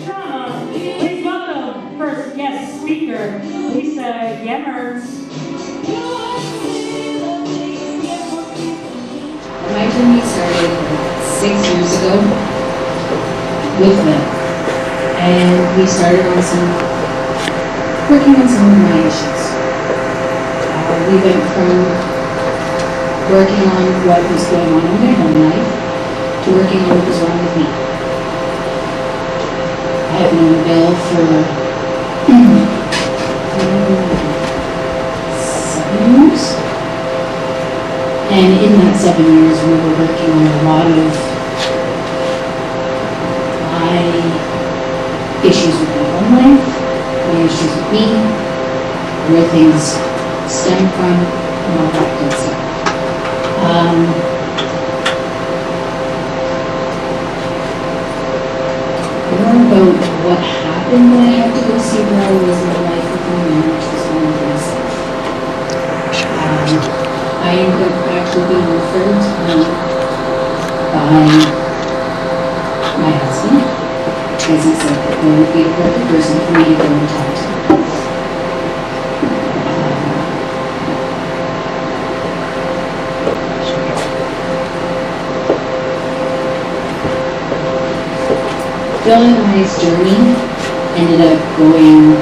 drama, please welcome first guest speaker, Lisa Yemmers. My journey started 6 years ago with them, and we started working on some of my issues. We went from working on what was going on in their home life to working on what was wrong with me. I have known Bill for 7 years. And in that 7 years, we were working on a lot of my issues with my home life, my issues with me, where things stem from, and all that good stuff. More about what happened when I had to go see where I was in my life with my marriage was one of myself. I ended up actually being referred to me by my husband, as he said that there would be a perfect person for me to go and talk to. Bill and I's journey ended up going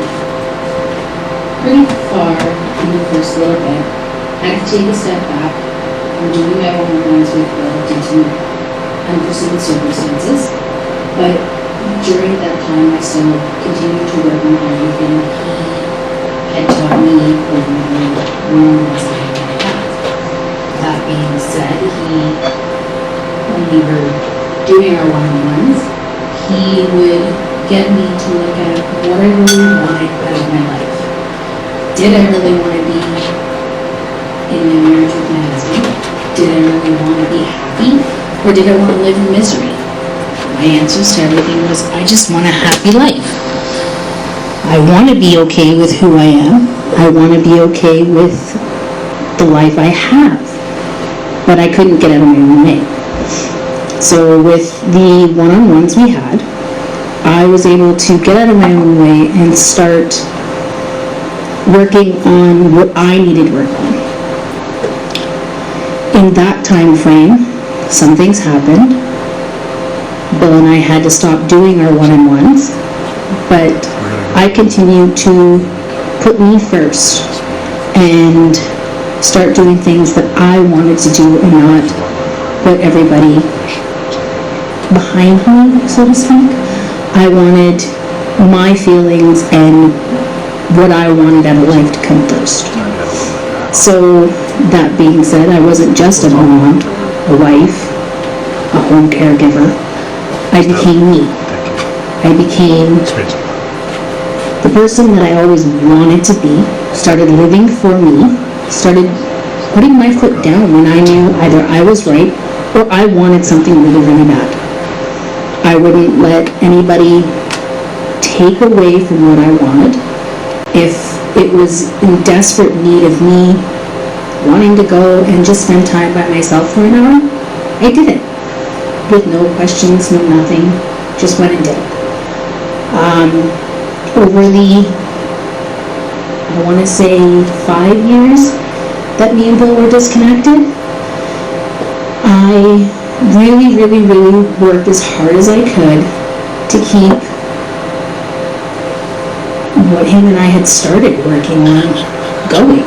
pretty far in the first little bit. I had to take a step back from doing my own plans with Bill due to unforeseen circumstances. But during that time, I still continued to work on everything he had taught me over the one-on-ones I had had. That being said, when we were doing our one-on-ones, he would get me to look at what I really wanted out of my life. Did I really want to be in my marriage with my husband? Did I really want to be happy? Or did I want to live in misery? My answers to everything was, I just want a happy life. I want to be okay with who I am. I want to be okay with the life I have. But I couldn't get out of my own way. So with the one-on-ones we had, I was able to get out of my own way and start working on what I needed work on. In that time frame, some things happened. Bill and I had to stop doing our one-on-ones, but I continued to put me first and start doing things that I wanted to do and not put everybody behind me, so to speak. I wanted my feelings and what I wanted out of life to come first. So that being said, I wasn't just a mom, a wife, a home caregiver. I became me. I became the person that I always wanted to be, started living for me, started putting my foot down when I knew either I was right or I wanted something really, really bad. I wouldn't let anybody take away from what I wanted. If it was in desperate need of me wanting to go and just spend time by myself for an hour, I did it. With no questions, no nothing, just went and did it. Over the, I want to say 5 years that me and Bill were disconnected, I really, really, really worked as hard as I could to keep what him and I had started working on going.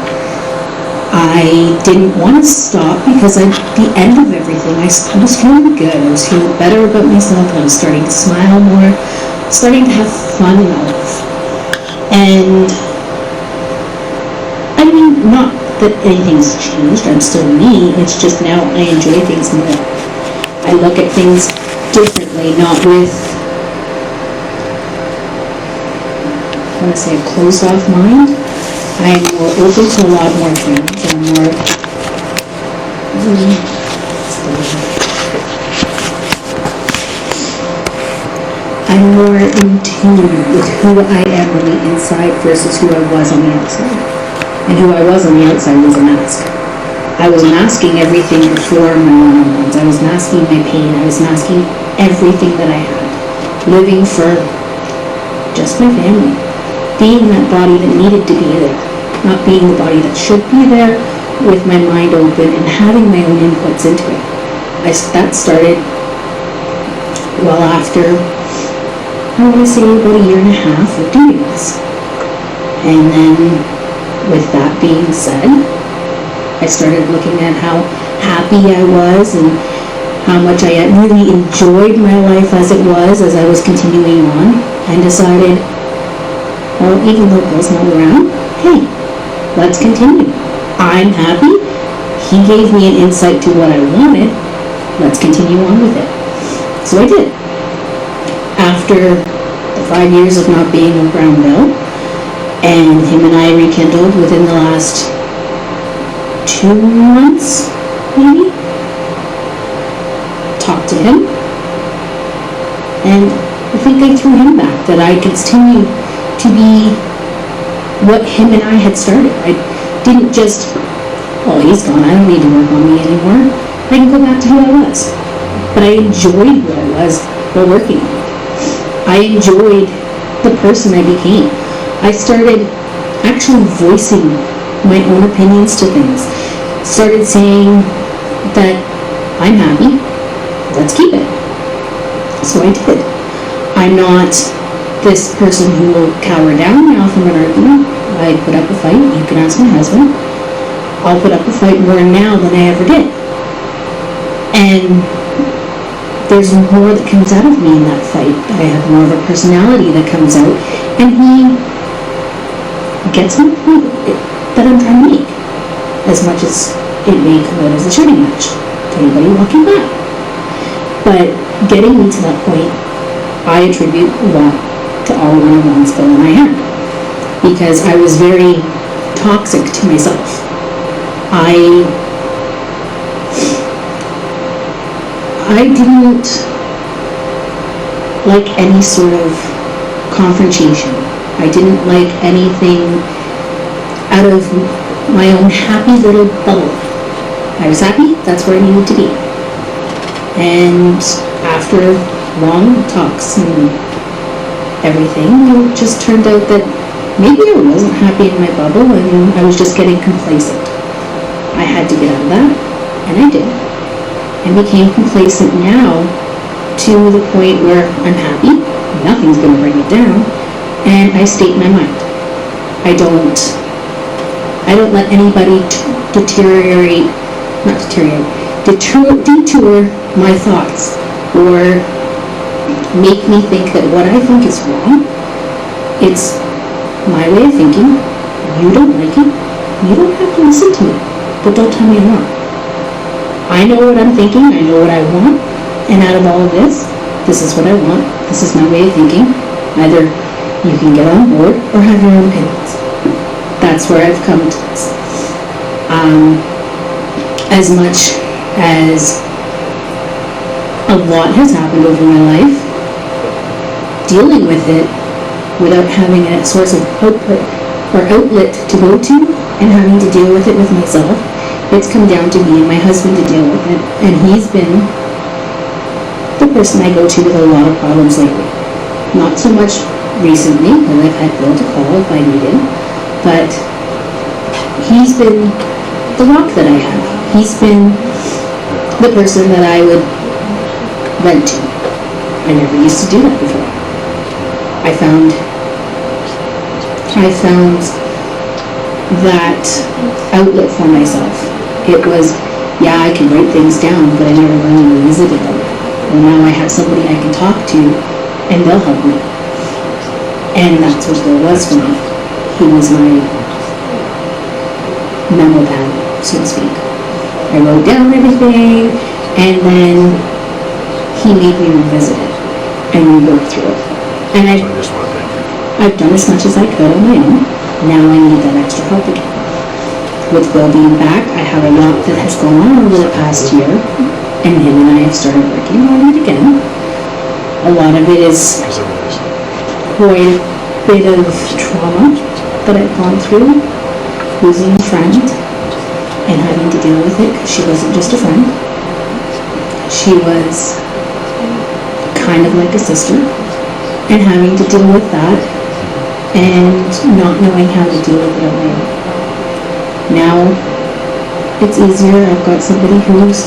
I didn't want to stop because at the end of everything, I was feeling good. I was feeling better about myself. I was starting to smile more, starting to have fun in life. And I mean, not that anything's changed. I'm still me. It's just now I enjoy things more. I look at things differently, not with, I want to say, a closed off mind. I am more open to a lot more things. I'm more, I'm more in tune with who I am on the inside versus who I was on the outside. And who I was on the outside was a mask. I was masking everything before my one-on-ones. I was masking my pain. I was masking everything that I had. Living for just my family. Being that body that needed to be there, not being the body that should be there, with my mind open and having my own inputs into it. That started well after, I want to say, about a year and a half of doing this. And then, with that being said, I started looking at how happy I was and how much I had really enjoyed my life as it was, as I was continuing on, and decided, well, even though Bill's not around, hey, let's continue. I'm happy. He gave me an insight to what I wanted. Let's continue on with it. So I did. After the 5 years of not being around Bill, and him and I rekindled within the last 2 months, maybe, talked to him, and I think I threw him back, that I continue to be what him and I had started. I didn't just, well, he's gone, I don't need to work on me anymore. I can go back to who I was. But I enjoyed who I was while working on it. I enjoyed the person I became. I started actually voicing my own opinions to things. Started saying that I'm happy, let's keep it. So I did. I'm not this person who will cower down now from an argument. I put up a fight. You can ask my husband. I'll put up a fight more now than I ever did. And there's more that comes out of me in that fight. I have more of a personality that comes out, and he gets my point that I'm trying to make, as much as it may come out as a shouting match to anybody walking by. But getting me to that point, I attribute a lot to all one-on-ones Bill and I had, because I was very toxic to myself. I didn't like any sort of confrontation. I didn't like anything out of my own happy little bubble. I was happy, that's where I needed to be. And after long talks and everything, it just turned out that maybe I wasn't happy in my bubble and I was just getting complacent. I had to get out of that, and I did. And became complacent now to the point where I'm happy, nothing's going to bring it down, and I state my mind. I don't let anybody detour my thoughts, or make me think that what I think is wrong. It's my way of thinking. You don't like it, you don't have to listen to me, but don't tell me I'm wrong. I know what I'm thinking, I know what I want, and out of all of this is what I want, this is my way of thinking. Either you can get on board or have your own opinions. That's where I've come to this. As much as a lot has happened over my life, dealing with it without having a source of output or outlet to go to, and having to deal with it with myself, it's come down to me and my husband to deal with it, and he's been the person I go to with a lot of problems lately. Not so much recently, when I've had Bill to call if I need him, but he's been the rock that I have. He's been the person that I would vent to. I never used to do that before. I found that outlet for myself. It was, yeah, I can write things down, but I never really revisited them. And now I have somebody I can talk to, and they'll help me. And that's what Bill was for me. He was my memo pad, so to speak. I wrote down everything, and then he made me revisit it, and we worked through it. And I've done as much as I could on my own. Now I need that extra help again. With Bill being back, I have a lot that has gone on over the past year, and him and I have started working on it again. A lot of it is quite a bit of trauma that I've gone through, losing a friend and having to deal with it, because she wasn't just a friend. She was kind of like a sister, and having to deal with that and not knowing how to deal with it on my own. Now it's easier. I've got somebody who's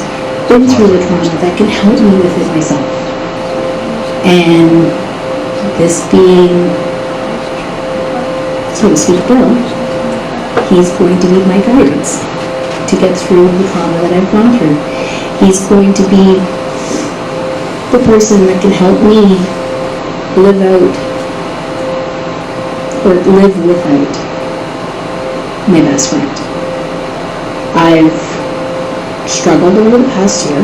been through the trauma that can help me with it myself. And this being, so to speak, Bill, he's going to be my guidance to get through the trauma that I've gone through. He's going to be the person that can help me live out or live without my best friend. I've struggled over the past year,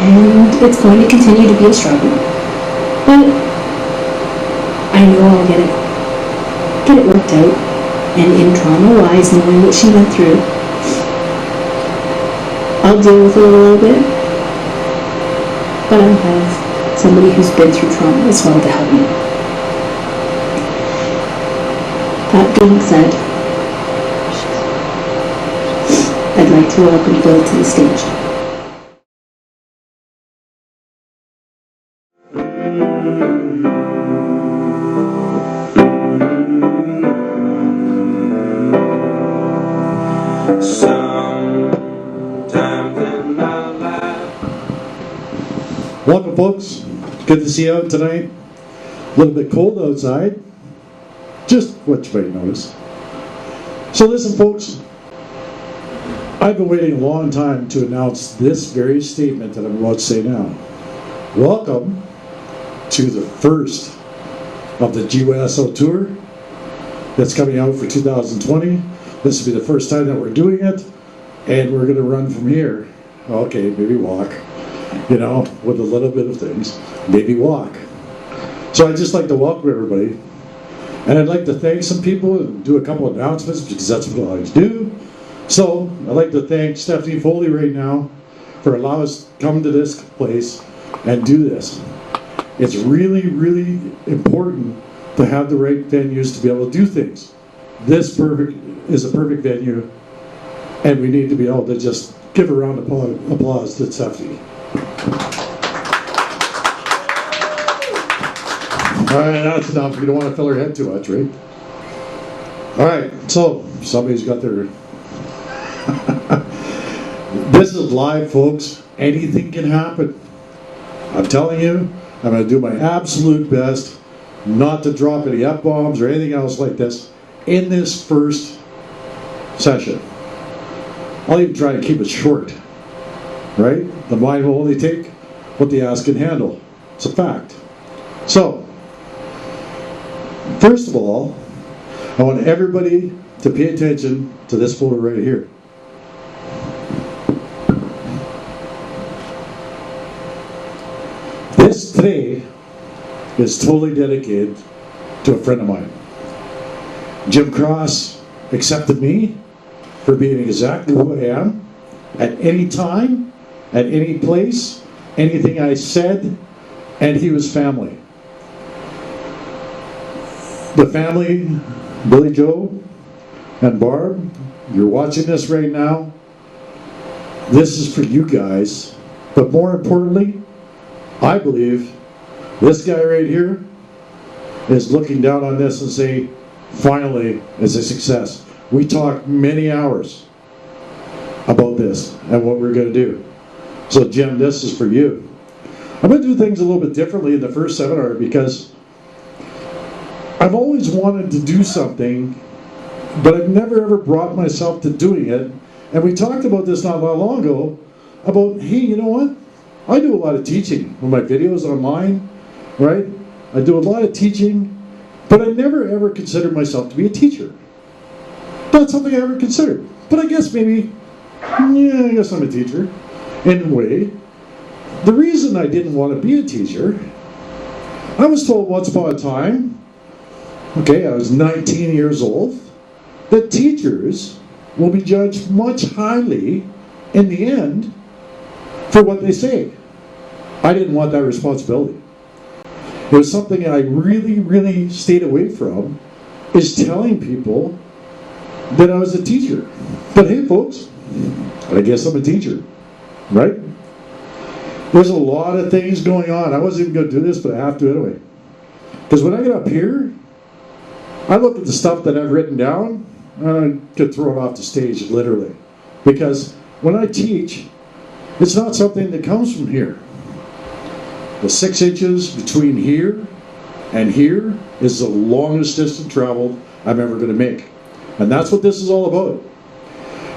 and it's going to continue to be a struggle, but I know I'll get it worked out. And in trauma-wise, knowing what she went through, I'll deal with it a little bit, but I'll have somebody who's been through trauma as well to help me. That being said, I'd like to welcome Bill to the stage. Welcome, folks. Good to see you out tonight. A little bit cold outside. Just what you might notice. So listen, folks. I've been waiting a long time to announce this very statement that I'm about to say now. Welcome to the first of the GYSO tour that's coming out for 2020. This will be the first time that we're doing it, and we're going to run from here. Okay, maybe walk. You know, with a little bit of things, maybe walk. So I'd just like to welcome everybody, and I'd like to thank some people and do a couple of announcements because that's what I always do. So I'd like to thank Stephanie Foley right now for allowing us to come to this place and do this. It's really, really important to have the right venues to be able to do things. This is a perfect venue, and we need to be able to just give a round of applause to Stephanie. Alright, that's enough. You don't want to fill her head too much, right? Alright, so somebody's got their... This is live, folks. Anything can happen. I'm telling you, I'm going to do my absolute best not to drop any F-bombs or anything else like this in this first session. I'll even try to keep it short. Right? The mind will only take what the ass can handle. It's a fact. So, first of all, I want everybody to pay attention to this photo right here. This today is totally dedicated to a friend of mine. Jim Cross accepted me for being exactly who I am at any time, at any place, anything I said, and he was family. The family, Billy Joe and Barb, you're watching this right now. This is for you guys, but more importantly, I believe this guy right here is looking down on this and saying, finally, it's a success. We talked many hours about this and what we're going to do. So Jim, this is for you. I'm going to do things a little bit differently in the first seminar because I've always wanted to do something, but I've never ever brought myself to doing it. And we talked about this not that long ago, about, hey, you know what? I do a lot of teaching with my videos online, right? I do a lot of teaching, but I never ever considered myself to be a teacher. Not something I ever considered. But I guess maybe, yeah, I guess I'm a teacher. In a way, the reason I didn't want to be a teacher, I was told once upon a time, okay, I was 19 years old, that teachers will be judged much highly in the end for what they say. I didn't want that responsibility. It was something I really, really stayed away from, is telling people that I was a teacher. But hey, folks, I guess I'm a teacher. Right? There's a lot of things going on. I wasn't even going to do this, but I have to anyway. Because when I get up here, I look at the stuff that I've written down, and I could throw it off the stage, literally. Because when I teach, it's not something that comes from here. The 6 inches between here and here is the longest distance traveled I'm ever going to make. And that's what this is all about.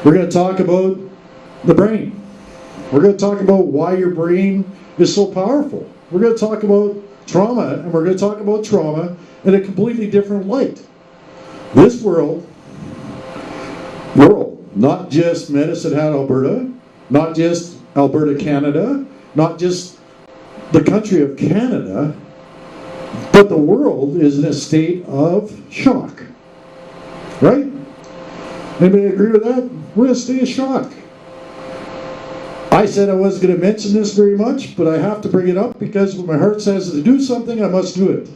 We're going to talk about the brain. We're going to talk about why your brain is so powerful. We're going to talk about trauma, and we're going to talk about trauma in a completely different light. This world, not just Medicine Hat, Alberta, not just Alberta, Canada, not just the country of Canada, but the world is in a state of shock. Right? Anybody agree with that? We're in a state of shock. I said I wasn't going to mention this very much, but I have to bring it up because when my heart says to do something, I must do it.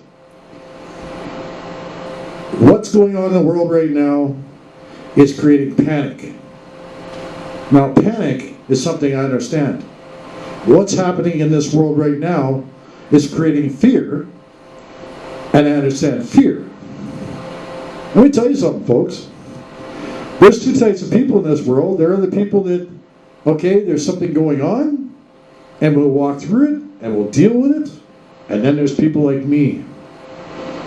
What's going on in the world right now is creating panic. Now, panic is something I understand. What's happening in this world right now is creating fear, and I understand fear. Let me tell you something, folks. There's 2 types of people in this world. There are the people that, okay, there's something going on, and we'll walk through it, and we'll deal with it. And then there's people like me.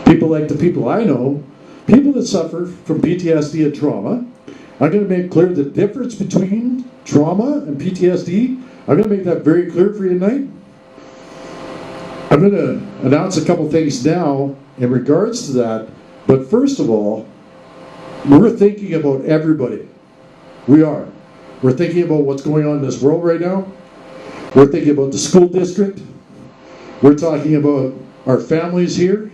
People like the people I know, people that suffer from PTSD and trauma. I'm going to make clear the difference between trauma and PTSD. I'm going to make that very clear for you tonight. I'm going to announce a couple things now in regards to that. But first of all, we're thinking about everybody. We are. We're thinking about what's going on in this world right now. We're thinking about the school district. We're talking about our families here.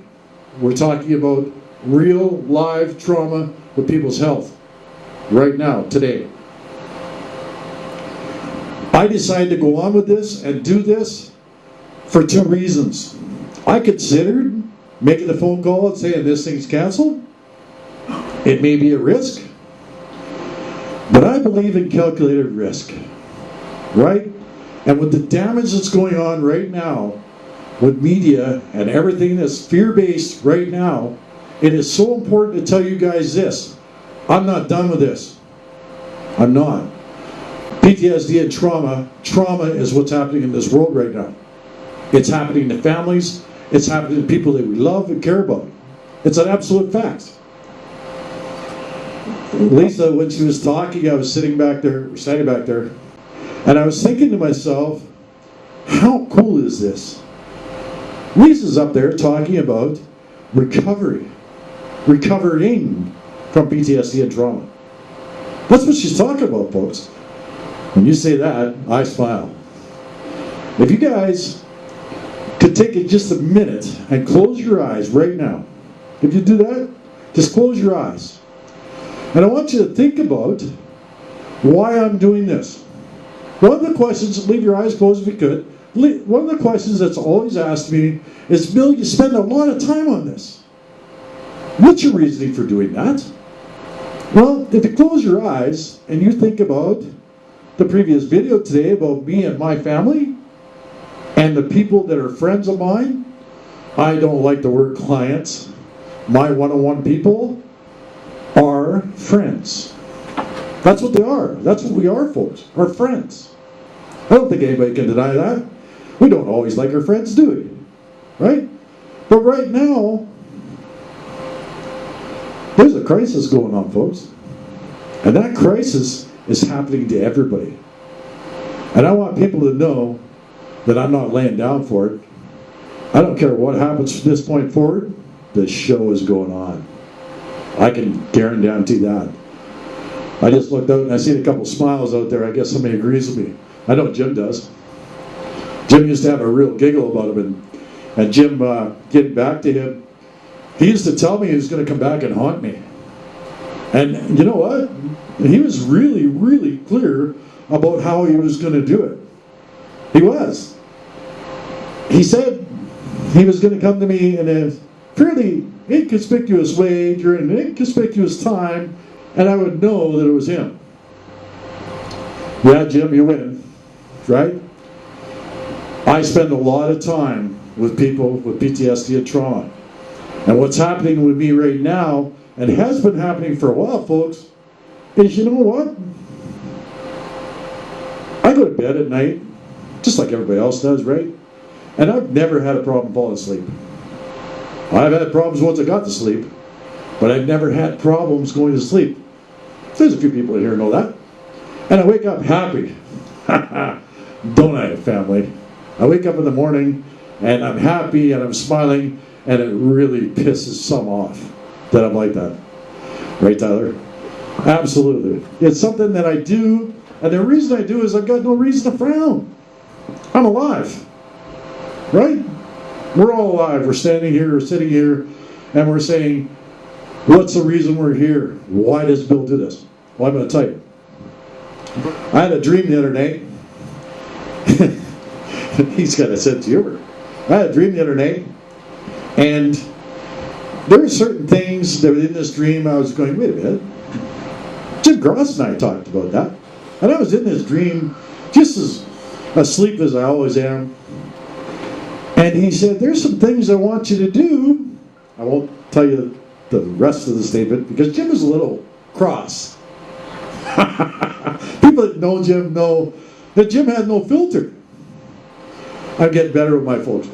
We're talking about real, live trauma with people's health right now, today. I decided to go on with this and do this for 2 reasons. I considered making a phone call and saying this thing's canceled. It may be a risk, but I believe in calculated risk, right? And with the damage that's going on right now with media and everything that's fear-based right now, it is so important to tell you guys this. I'm not done with this. I'm not. PTSD and trauma is what's happening in this world right now. It's happening to families. It's happening to people that we love and care about. It's an absolute fact. Lisa, when she was talking, I was standing back there, and I was thinking to myself, how cool is this? Lisa's up there talking about recovering from PTSD and trauma. That's what she's talking about, folks. When you say that, I smile. If you guys could take it just a minute and close your eyes right now. If you do that, just close your eyes. And I want you to think about why I'm doing this. One of the questions, leave your eyes closed if you could, one of the questions that's always asked me is, Bill, you spend a lot of time on this. What's your reasoning for doing that? Well, if you close your eyes and you think about the previous video today about me and my family and the people that are friends of mine, I don't like the word clients. My one-on-one people are friends. That's what they are. That's what we are, folks. Our friends. I don't think anybody can deny that. We don't always like our friends, do we? Right? But right now, there's a crisis going on, folks. And that crisis is happening to everybody. And I want people to know that I'm not laying down for it. I don't care what happens from this point forward, the show is going on. I can guarantee that. I just looked out and I seen a couple smiles out there. I guess somebody agrees with me. I know Jim does. Jim used to have a real giggle about him, and Jim, getting back to him, he used to tell me he was going to come back and haunt me. And you know what? He was really, really clear about how he was going to do it. He was. He said he was going to come to me in a fairly inconspicuous way during an inconspicuous time, and I would know that it was him. Yeah, Jim, you win, right? I spend a lot of time with people with PTSD and trauma. And what's happening with me right now, and has been happening for a while, folks, is you know what? I go to bed at night, just like everybody else does, right? And I've never had a problem falling asleep. I've had problems once I got to sleep, but I've never had problems going to sleep. There's a few people in here who know that. And I wake up happy. Don't I, family? I wake up in the morning and I'm happy and I'm smiling, and it really pisses some off that I'm like that. Right, Tyler? Absolutely. It's something that I do, and the reason I do is I've got no reason to frown. I'm alive. Right? We're all alive. We're standing here, we're sitting here, and we're saying, what's the reason we're here? Why does Bill do this? Well, I'm going to tell you. I had a dream the other night. He's got a sense of humor. I had a dream the other night, and there were certain things that were in this dream I was going, wait a minute. Jim Gross and I talked about that. And I was in this dream just as asleep as I always am. And he said, there's some things I want you to do. I won't tell you the rest of the statement because Jim is a little cross. People that know Jim know that Jim has no filter. I'm getting better with my folks.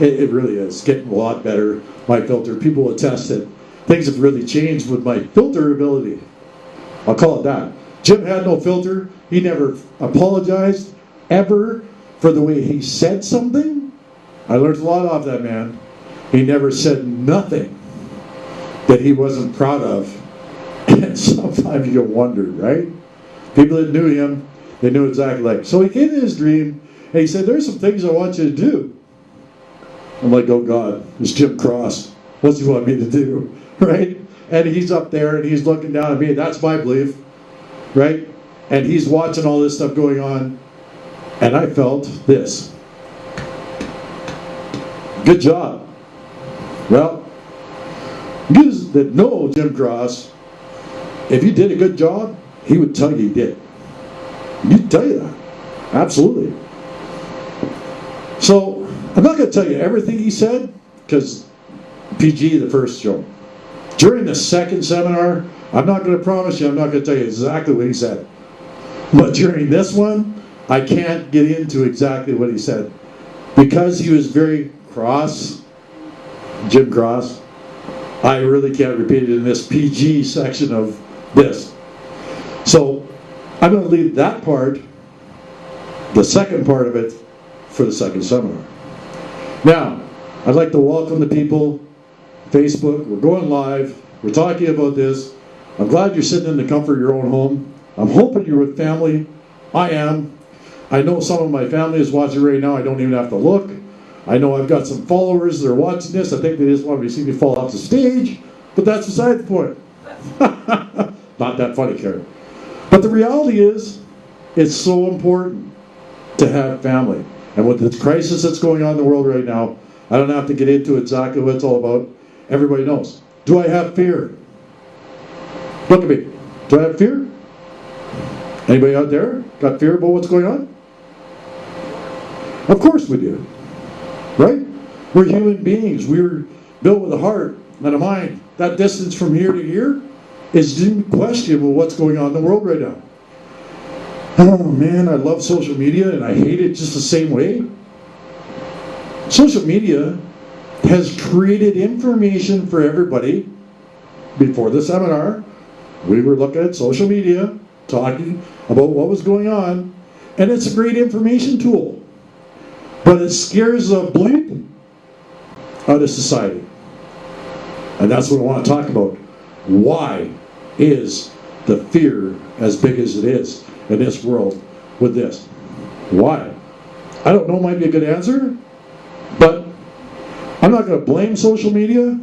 It really is getting a lot better. My filter, people attest that things have really changed with my filter ability. I'll call it that. Jim had no filter. He never apologized ever for the way he said something. I learned a lot off that man. He never said nothing that he wasn't proud of. And sometimes you wonder, right? People that knew him, they knew exactly like. So he came in his dream and he said, there's some things I want you to do. I'm like, oh God, it's Jim Cross. What's he want me to do? Right? And he's up there and he's looking down at me. That's my belief. Right? And he's watching all this stuff going on. And I felt this. Good job. Well, you that know Jim Cross, if you did a good job, he would tell you he did. He'd tell you that. Absolutely. So, I'm not going to tell you everything he said, because PG, the first show. During the second seminar, I'm not going to promise you, I'm not going to tell you exactly what he said. But during this one, I can't get into exactly what he said. Because he was very cross, Jim Cross, I really can't repeat it in this PG section of this. So, I'm going to leave that part, the second part of it, for the second seminar. Now, I'd like to welcome the people. Facebook, we're going live. We're talking about this. I'm glad you're sitting in the comfort of your own home. I'm hoping you're with family. I am. I know some of my family is watching right now. I don't even have to look. I know I've got some followers that are watching this. I think they just want to see me fall off the stage. But that's beside the point. Not that funny, Karen. But the reality is, it's so important to have family. And with the crisis that's going on in the world right now, I don't have to get into exactly what it's all about. Everybody knows. Do I have fear? Look at me. Do I have fear? Anybody out there got fear about what's going on? Of course we do. Right? We're human beings. We're built with a heart and a mind. That distance from here to here is unquestionable what's going on in the world right now. Oh man, I love social media and I hate it just the same way. Social media has created information for everybody. Before the seminar, we were looking at social media, talking about what was going on, and it's a great information tool. But it scares the bleep out of society. And that's what I want to talk about. Why is the fear as big as it is in this world with this? Why? I don't know, might be a good answer, but I'm not going to blame social media.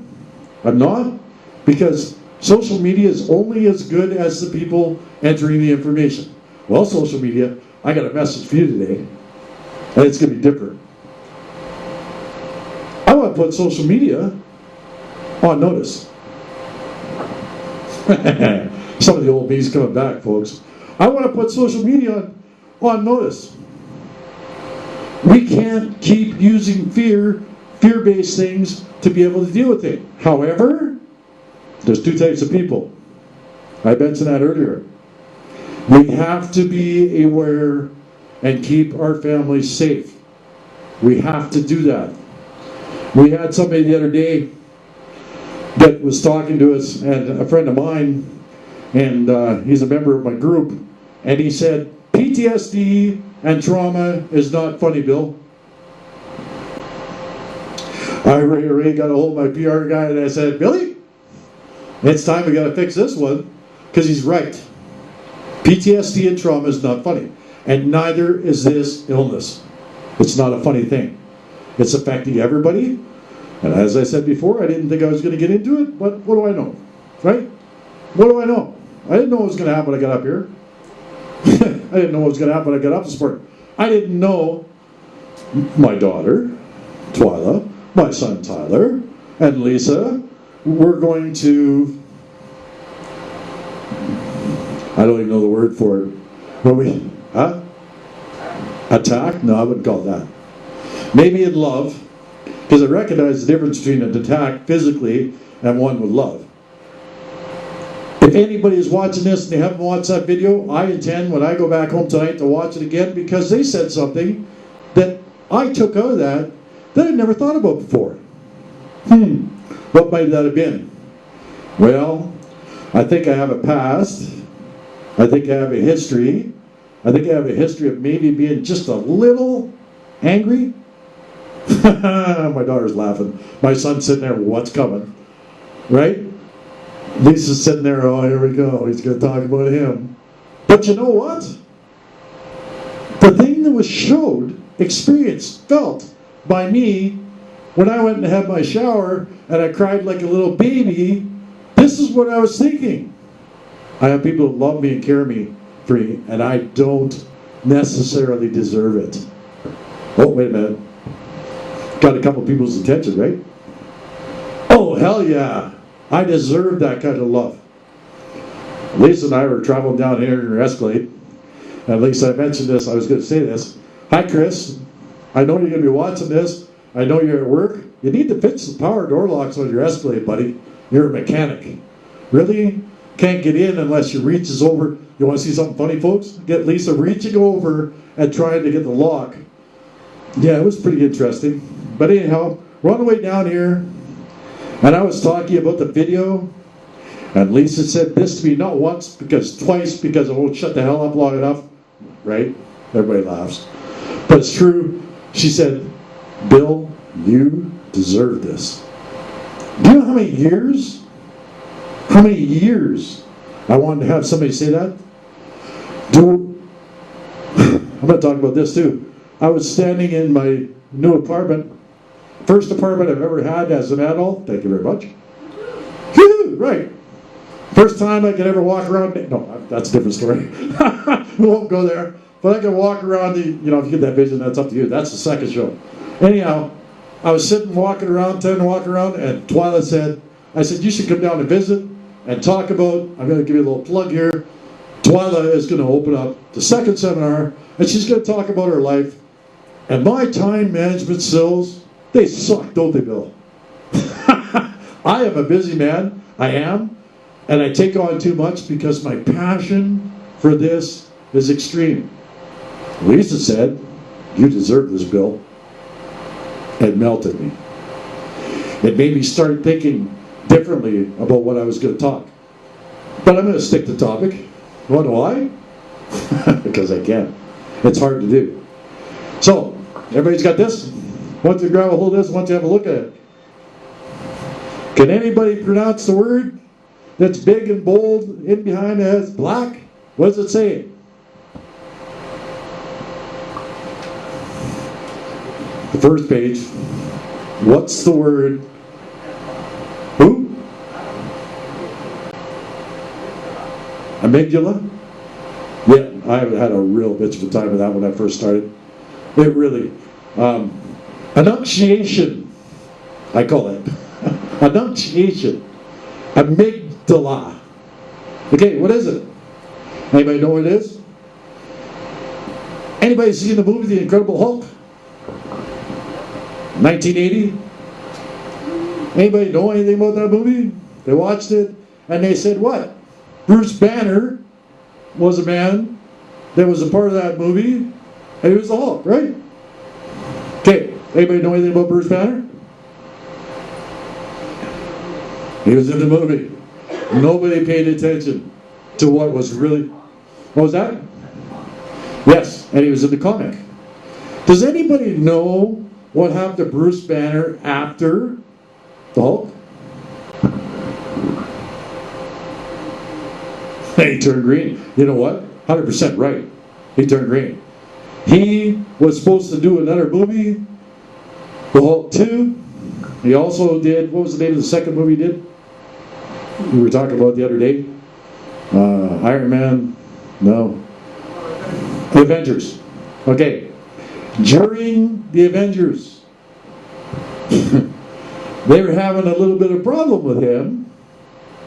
I'm not, because social media is only as good as the people entering the information. Well, social media, I got a message for you today, and it's going to be different. I want to put social media on notice. Some of the old me's coming back, folks. I want to put social media on notice. We can't keep using fear fear-based things to be able to deal with it. However, there's two types of people. I mentioned that earlier. We have to be aware and keep our families safe. We have to do that. We had somebody the other day that was talking to us, and a friend of mine, and he's a member of my group, and he said, PTSD and trauma is not funny, Bill. I already got a hold of my PR guy and I said, Billy, it's time we got to fix this one, because he's right. PTSD and trauma is not funny, and neither is this illness. It's not a funny thing. It's affecting everybody, and as I said before, I didn't think I was going to get into it, but what do I know, right? What do I know? I didn't know what was going to happen when I got up here. I didn't know what was going to happen when I got up this morning. I didn't know my daughter, Twyla, my son Tyler, and Lisa were going to, I don't even know the word for it. Attack? No, I wouldn't call it that. Maybe in love, because I recognize the difference between an attack physically and one with love. If anybody is watching this and they haven't watched that video, I intend when I go back home tonight to watch it again, because they said something that I took out of that I'd never thought about before. What might that have been? Well, I think I have a past. I think I have a history. I think I have a history of maybe being just a little angry. My daughter's laughing. My son's sitting there, what's coming? Right? Lisa's sitting there, oh, here we go. He's going to talk about him. But you know what? The thing that was showed, experienced, felt by me when I went and had my shower and I cried like a little baby, this is what I was thinking. I have people that love me and care me free, and I don't necessarily deserve it. Oh, wait a minute. Got a couple people's attention, right? Oh, hell yeah. I deserve that kind of love. Lisa and I were traveling down here in her Escalade. And Lisa, I mentioned this, I was going to say this. Hi, Chris. I know you're going to be watching this. I know you're at work. You need to fix the power door locks on your Escalade, buddy. You're a mechanic. Really? Can't get in unless you reaches over. You want to see something funny, folks? Get Lisa reaching over and trying to get the lock. Yeah, it was pretty interesting. But anyhow, we're on the way down here, and I was talking about the video, and Lisa said this to me, not once, because twice, because I won't shut the hell up long enough. Right? Everybody laughs. But it's true. She said, Bill, you deserve this. Do you know how many years? How many years I wanted to have somebody say that? I'm going to talk about this too. I was standing in my new apartment, first apartment I've ever had as an adult. Thank you very much. Woo, right. First time I could ever walk around. No, that's a different story. We won't go there. But I could walk around the, if you get that vision, that's up to you. That's the second show. Anyhow, I was sitting walking around, trying to walk around, and Twyla said, I said, you should come down and visit and talk about, I'm going to give you a little plug here. Twyla is going to open up the second seminar, and she's going to talk about her life. And my time management skills, they suck, don't they, Bill? I am a busy man. I am. And I take on too much because my passion for this is extreme. Lisa said, you deserve this, Bill. It melted me. It made me start thinking differently about what I was going to talk. But I'm going to stick to topic. You want to know why? Because I can. It's hard to do. So, everybody's got this? Once you grab a hold of this, once you have a look at it. Can anybody pronounce the word that's big and bold in behind it has black? What does it say? The first page. What's the word? Who? Amygdala? Yeah, I had a real bitch of a time with that when I first started. It really. Enunciation, I call it. Enunciation. Amygdala. Okay, what is it? Anybody know what it is? Anybody seen the movie The Incredible Hulk? 1980? Anybody know anything about that movie? They watched it and they said what? Bruce Banner was a man that was a part of that movie and he was the Hulk, right? Okay, anybody know anything about Bruce Banner? He was in the movie. Nobody paid attention to what was really... What was that? Yes, and he was in the comic. Does anybody know what happened to Bruce Banner after the Hulk? He turned green. You know what? 100% right. He turned green. He was supposed to do another movie, The Hulk 2. He also did, what was the name of the second movie he did? We were talking about the other day. Iron Man. No. The Avengers. Okay. During the Avengers, they were having a little bit of problem with him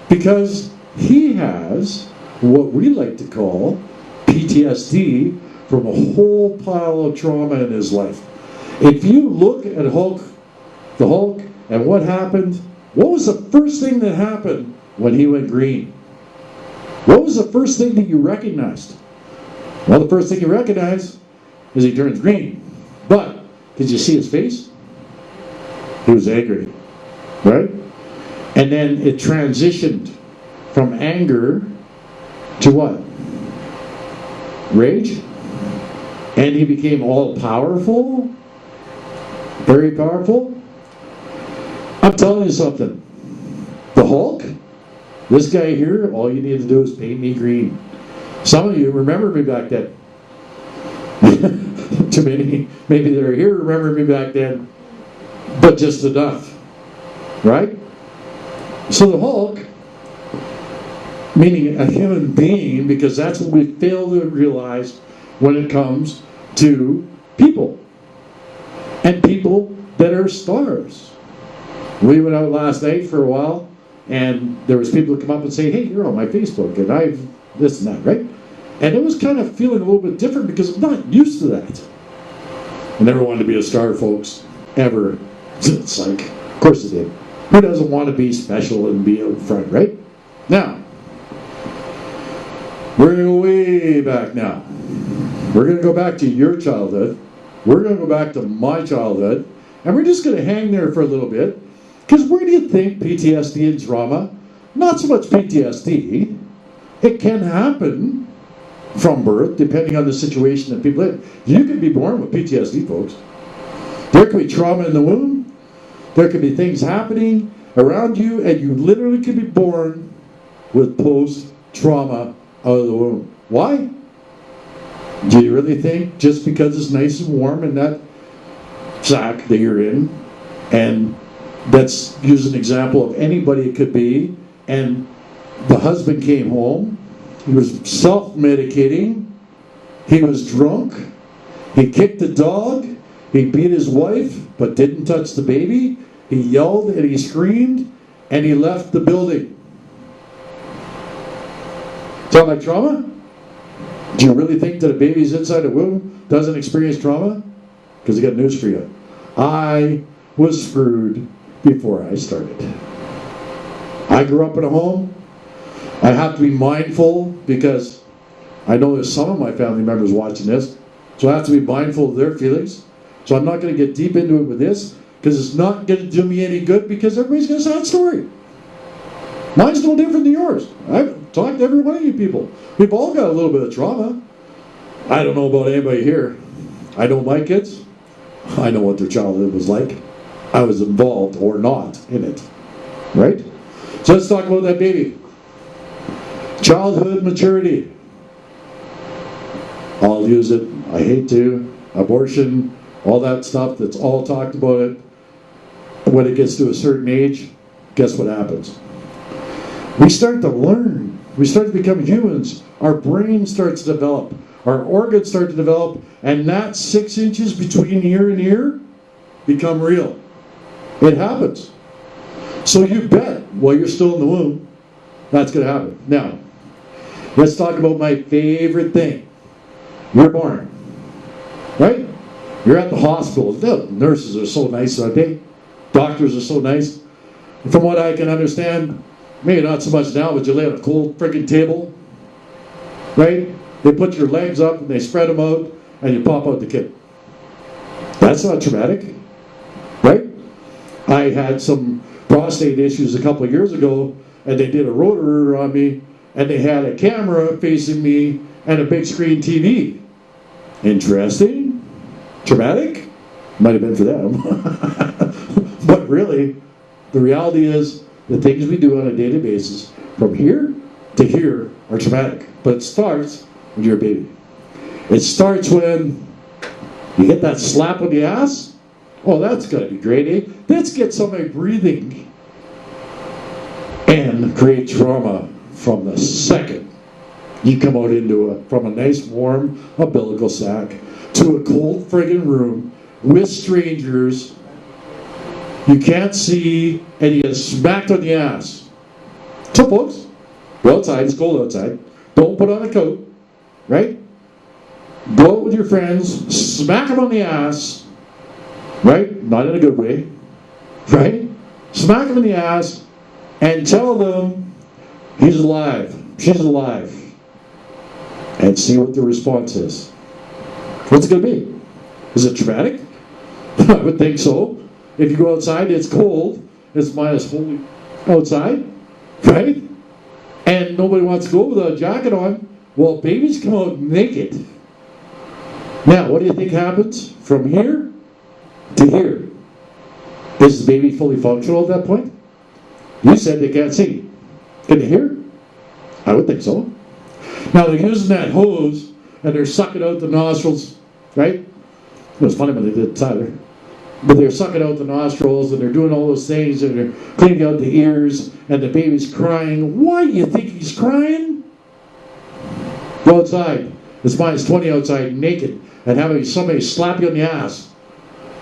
because he has what we like to call PTSD from a whole pile of trauma in his life. If you look at the Hulk, and what happened, what was the first thing that happened when he went green? What was the first thing that you recognized? Well, the first thing you recognize is he turns green. But, did you see his face? He was angry, right? And then it transitioned from anger to what? Rage? And he became all-powerful? Very powerful? I'm telling you something. The Hulk, this guy here, all you need to do is paint me green. Some of you remember me back then. Too many, maybe they're here, remember me back then. But just enough. Right? So the Hulk, meaning a human being, because that's what we fail to realize when it comes to people. And people that are stars. We went out last night for a while, and there was people that come up and say, hey, you're on my Facebook, and I've this and that, right? And it was kind of feeling a little bit different because I'm not used to that. I never wanted to be a star, folks, ever. It's like, of course it did. Who doesn't want to be special and be out front, right? Now, we're going to go way back now. We're going to go back to your childhood. We're going to go back to my childhood. And we're just going to hang there for a little bit. Because where do you think PTSD and trauma? Not so much PTSD. It can happen from birth, depending on the situation that people live. You can be born with PTSD, folks. There could be trauma in the womb. There could be things happening around you, and you literally could be born with post-trauma out of the womb. Why? Do you really think just because it's nice and warm in that sack that you're in, and let's use an example of anybody it could be, and the husband came home, he was self-medicating, he was drunk, he kicked the dog, he beat his wife but didn't touch the baby, he yelled and he screamed, and he left the building. Sound like trauma? Do you really think that a baby's inside a womb doesn't experience trauma? Because I got news for you. I was screwed before I started. I grew up in a home. I have to be mindful because I know there's some of my family members watching this, so I have to be mindful of their feelings. So I'm not going to get deep into it with this because it's not going to do me any good because everybody's got a sad story. Mine's no different than yours. I've talked to every one of you people. We've all got a little bit of trauma. I don't know about anybody here. I know my kids. I know what their childhood was like. I was involved or not in it. Right? So let's talk about that baby. Childhood maturity. I'll use it. I hate to. Abortion, all that stuff that's all talked about it. When it gets to a certain age, guess what happens? We start to learn. We start to become humans. Our brain starts to develop. Our organs start to develop. And that 6 inches between ear and ear become real. It happens. So you bet while you're still in the womb, that's going to happen. Now, let's talk about my favorite thing. You're born. Right? You're at the hospital. The nurses are so nice, aren't they? Doctors are so nice. From what I can understand, maybe not so much now, but you lay on a cold friggin' table, right? They put your legs up and they spread them out, and you pop out the kid. That's not traumatic, right? I had some prostate issues a couple of years ago, and they did a rotor on me, and they had a camera facing me and a big screen TV. Interesting. Traumatic? Might have been for them. But really, the reality is the things we do on a daily basis, from here to here, are traumatic. But it starts when you're a baby. It starts when you get that slap on the ass. Oh, that's going to be great, eh? Let's get somebody breathing and create trauma from the second you come out from a nice warm umbilical sac to a cold friggin' room with strangers you can't see, and you get smacked on the ass. So folks, go outside, it's cold outside. Don't put on a coat, right? Go out with your friends, smack them on the ass, right? Not in a good way, right? Smack them in the ass and tell them he's alive, she's alive, and see what the response is. What's it going to be? Is it traumatic? I would think so. If you go outside, it's cold, it's minus 40 outside, right? And nobody wants to go with a jacket on. Well, babies come out naked. Now, what do you think happens from here to here? Is the baby fully functional at that point? You said they can't see. Can they hear? I would think so. Now, they're using that hose, and they're sucking out the nostrils, right? It was funny when they did it, Tyler. But they're sucking out the nostrils, and they're doing all those things, and they're cleaning out the ears, and the baby's crying. Why do you think he's crying? Go outside. It's minus 20 outside, naked, and having somebody slap you on the ass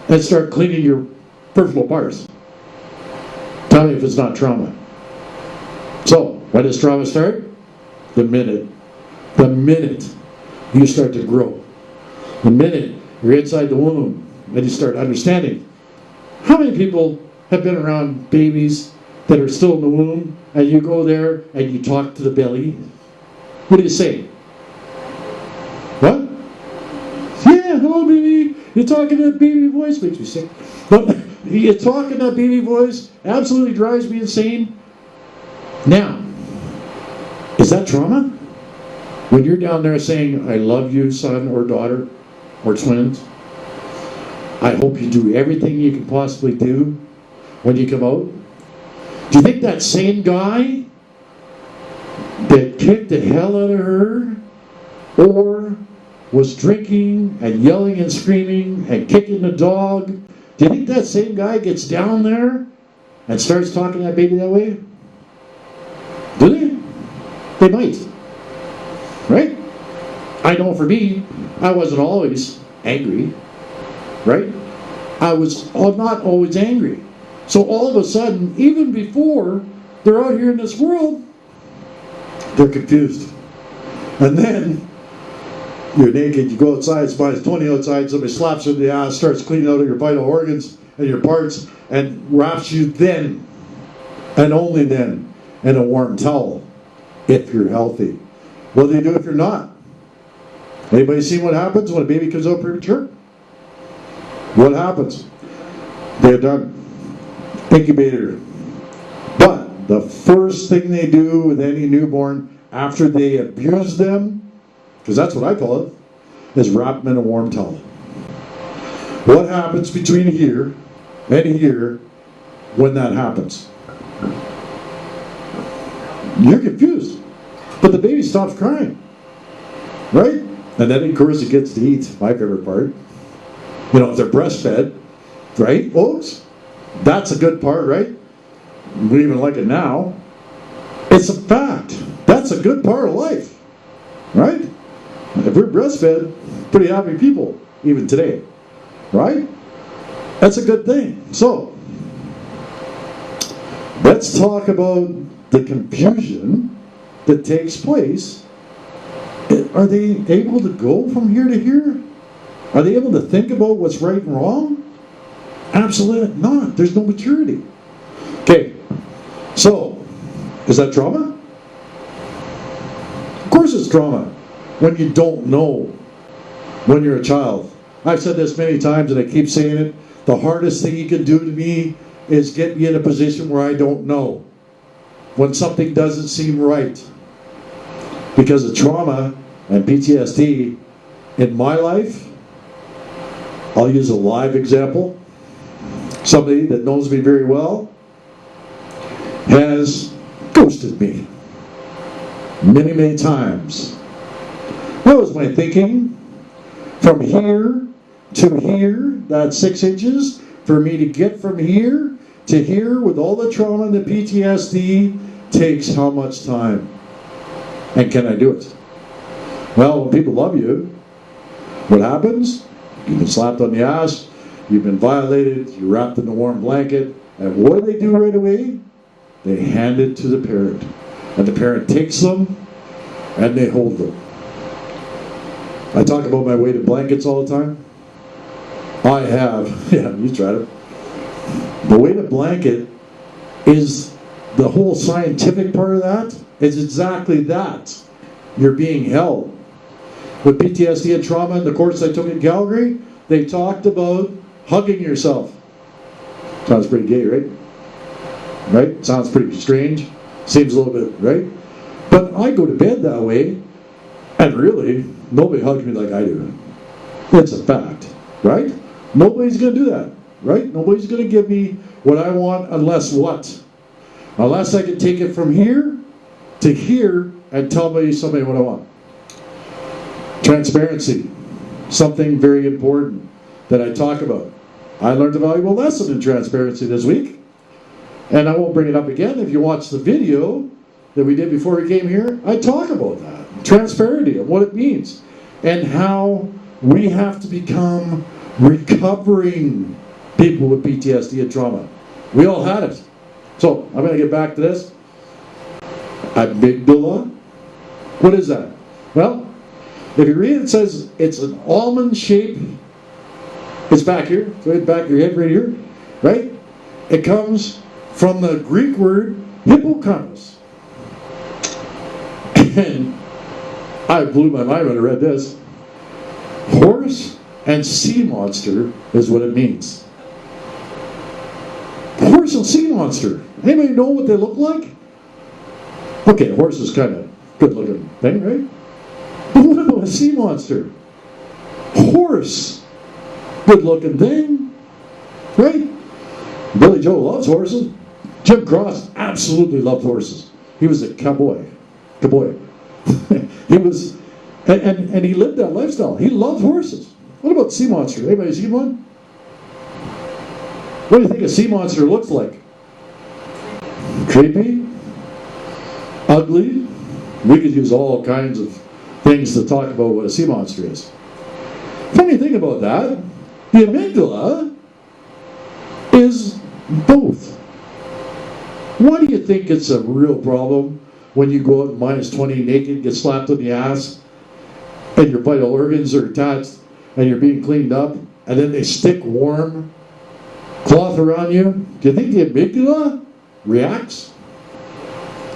and start cleaning your peripheral parts. Tell me if it's not trauma. So, when does trauma start? The minute you start to grow. The minute you're inside the womb, and you start understanding. How many people have been around babies that are still in the womb, and you go there and you talk to the belly? What do you say? What? Yeah, hello baby. You're talking that baby voice, makes me sick. But you talking that baby voice absolutely drives me insane. Now, is that trauma? When you're down there saying, I love you, son or daughter, or twins, I hope you do everything you can possibly do when you come out. Do you think that same guy that kicked the hell out of her, or was drinking and yelling and screaming and kicking the dog, do you think that same guy gets down there and starts talking to that baby that way? Do they? They might. Right? I know for me, I wasn't always angry. Right? I was not always angry. So all of a sudden, even before they're out here in this world, they're confused. And then you're naked, you go outside, it's minus 20 outside, somebody slaps you in the ass, starts cleaning out of your vital organs and your parts, and wraps you then, and only then, in a warm towel, if you're healthy. What do they do if you're not? Anybody seen what happens when a baby comes out premature? What happens? They're done. Incubator. But the first thing they do with any newborn after they abuse them, because that's what I call it, is wrap them in a warm towel. What happens between here and here when that happens? You're confused. But the baby stops crying. Right? And then, of course, it gets to eat. My favorite part. You know, if they're breastfed, right, folks? That's a good part, right? We even like it now. It's a fact. That's a good part of life, right? If we're breastfed, pretty happy people, even today, right? That's a good thing. So, let's talk about the confusion that takes place. Are they able to go from here to here? Are they able to think about what's right and wrong? Absolutely not. There's no maturity. Okay, so, is that trauma? Of course it's trauma when you don't know when you're a child. I've said this many times and I keep saying it. The hardest thing you can do to me is get me in a position where I don't know. When something doesn't seem right. Because of trauma and PTSD in my life, I'll use a live example. Somebody that knows me very well has ghosted me many, many times. That was my thinking. From here to here, that's 6 inches. For me to get from here to here with all the trauma and the PTSD takes how much time? And can I do it? Well, when people love you, what happens? You've been slapped on the ass, you've been violated, you're wrapped in a warm blanket, and what do they do right away? They hand it to the parent. And the parent takes them, and they hold them. I talk about my weighted blankets all the time. I have, yeah, you tried it. The weighted blanket is the whole scientific part of that. It's exactly that. You're being held. With PTSD and trauma in the course I took in Calgary, they talked about hugging yourself. Sounds pretty gay, right? Right? Sounds pretty strange. Seems a little bit, right? But I go to bed that way, and really, nobody hugs me like I do. It's a fact, right? Nobody's going to do that, right? Nobody's going to give me what I want unless what? Unless I can take it from here to here and tell somebody what I want. Transparency, something very important that I talk about. I learned a valuable lesson in transparency this week, and I won't bring it up again. If you watch the video that we did before we came here, I talk about that. Transparency and what it means, and how we have to become recovering people with PTSD and trauma. We all had it. So, I'm going to get back to this. Amygdala. What is that? Well, if you read it, it says it's an almond shape. It's back here. Right back of your head right here. Right? It comes from the Greek word hippocampus. And I blew my mind when I read this. Horse and sea monster is what it means. Horse and sea monster. Anybody know what they look like? Okay, horse is kind of good looking thing, right? But what about a sea monster? Horse. Good looking thing. Right? Billy Joe loves horses. Jim Cross absolutely loved horses. He was a cowboy. He was, and he lived that lifestyle. He loved horses. What about sea monster? Anybody seen one? What do you think a sea monster looks like? Creepy? Ugly? We could use all kinds of things to talk about what a sea monster is. Funny thing about that, the amygdala is both. Why do you think it's a real problem when you go out minus 20 naked, get slapped on the ass, and your vital organs are attached, and you're being cleaned up, and then they stick warm cloth around you? Do you think the amygdala reacts?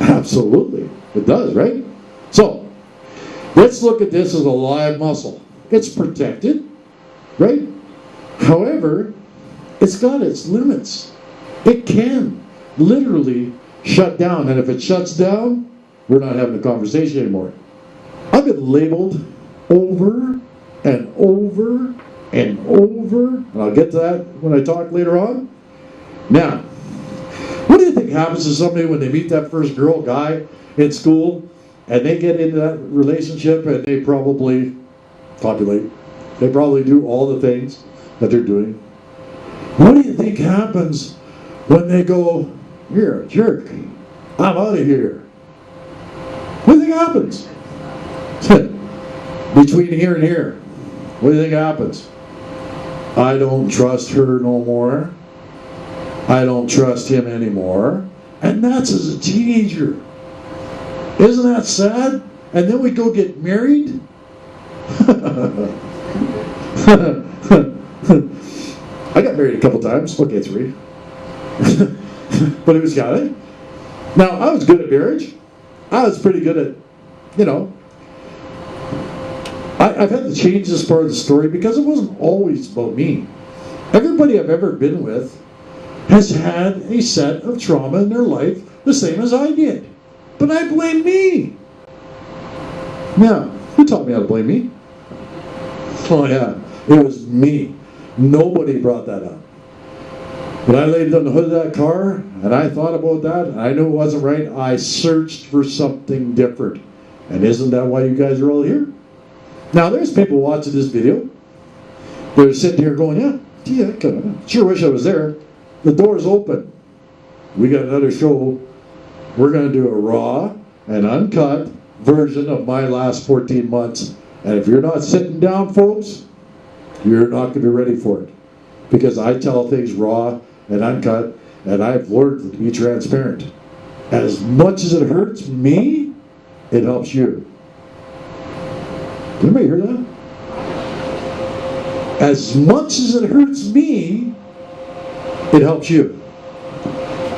Absolutely. It does, right? So, let's look at this as a live muscle. It's protected, right? However, it's got its limits. It can literally shut down, and if it shuts down, we're not having a conversation anymore. I've been labeled over and over and over, and I'll get to that when I talk later on. Now, what do you think happens to somebody when they meet that first girl, guy in school, and they get into that relationship and they probably populate? They probably do all the things that they're doing. What do you think happens when they go, "You're a jerk, I'm out of here"? What do you think happens? Between here and here, what do you think happens? I don't trust her no more. I don't trust him anymore. And that's as a teenager. Isn't that sad? And then we go get married? I got married a couple times. Okay, 3. But it was got it. Now, I was good at marriage. I was pretty good at, you know. I've had to change this part of the story because it wasn't always about me. Everybody I've ever been with has had a set of trauma in their life the same as I did. But I blame me. Now, who taught me how to blame me? Oh yeah, it was me. Nobody brought that up. When I laid on the hood of that car, and I thought about that, and I knew it wasn't right, I searched for something different. And isn't that why you guys are all here? Now, there's people watching this video. They're sitting here going, yeah, I sure wish I was there. The door's open. We got another show. We're going to do a raw and uncut version of my last 14 months. And if you're not sitting down, folks, you're not going to be ready for it. Because I tell things raw and uncut, and I've learned to be transparent. As much as it hurts me, it helps you. Did anybody hear that? As much as it hurts me, it helps you.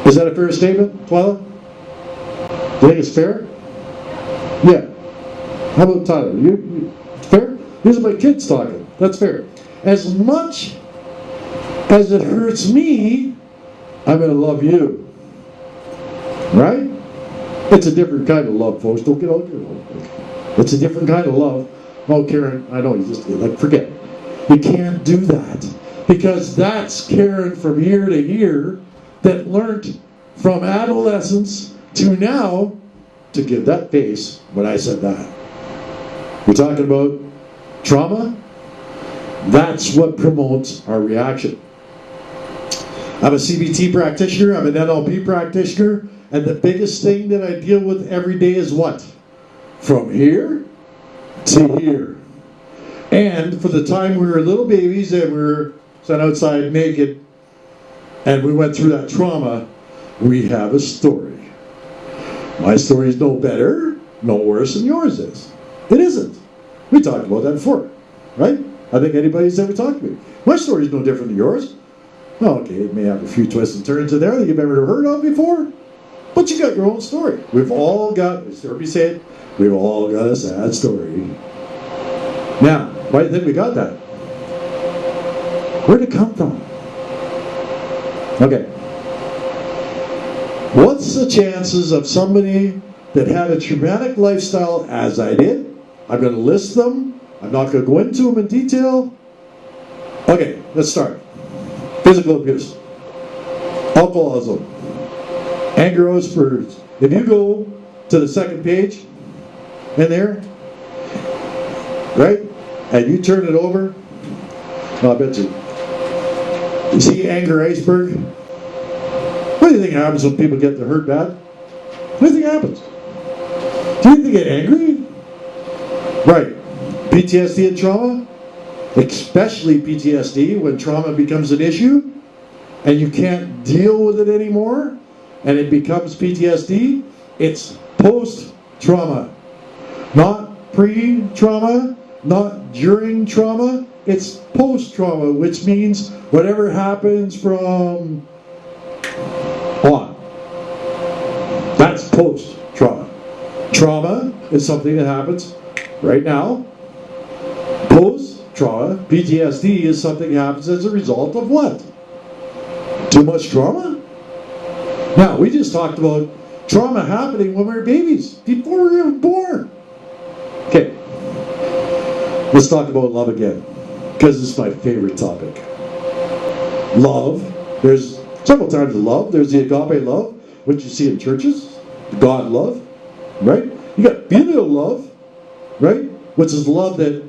Is that a fair statement, Twyla? Do you think it's fair? Yeah. How about Tyler? You fair? These are my kids talking. That's fair. As much as it hurts me, I'm going to love you. Right? It's a different kind of love, folks. Don't get all good. It's a different kind of love. Oh, Karen, I know, you just, forget it. You can't do that. Because that's Karen from year to year that learned from adolescence to now to give that face when I said that. We're talking about trauma. That's what promotes our reaction. I'm a CBT practitioner. I'm an NLP practitioner. And the biggest thing that I deal with every day is what? From here to here. And for the time we were little babies and we were sent outside naked and we went through that trauma, we have a story. My story is no better, no worse than yours is. It isn't. We talked about that before, right? I think anybody's ever talked to me. My story is no different than yours. Well, okay, it may have a few twists and turns in there that you've never heard of before, but you got your own story. We've all got, as Herbie said, we've all got a sad story. Now, why do you think we got that? Where'd it come from? Okay. What's the chances of somebody that had a traumatic lifestyle, as I did? I'm going to list them. I'm not going to go into them in detail. Okay, let's start. Physical abuse, alcoholism, anger outbursts. If you go to the second page in there, right, and you turn it over, I bet you see anger iceberg. What do you think happens when people get hurt bad? What do you think happens? Do you think they get angry? Right. PTSD and trauma? Especially PTSD, when trauma becomes an issue and you can't deal with it anymore and it becomes PTSD, it's post-trauma. Not pre-trauma, not during trauma, it's post-trauma, which means whatever happens from on. That's post-trauma. Trauma is something that happens right now. Post-trauma, PTSD, is something that happens as a result of what? Too much trauma? Now, we just talked about trauma happening when we were babies, before we were born. Okay, let's talk about love again, because it's my favorite topic. Love, there's several types of love. There's the agape love, which you see in churches, the God love, right? You got filial love, right? Which is love that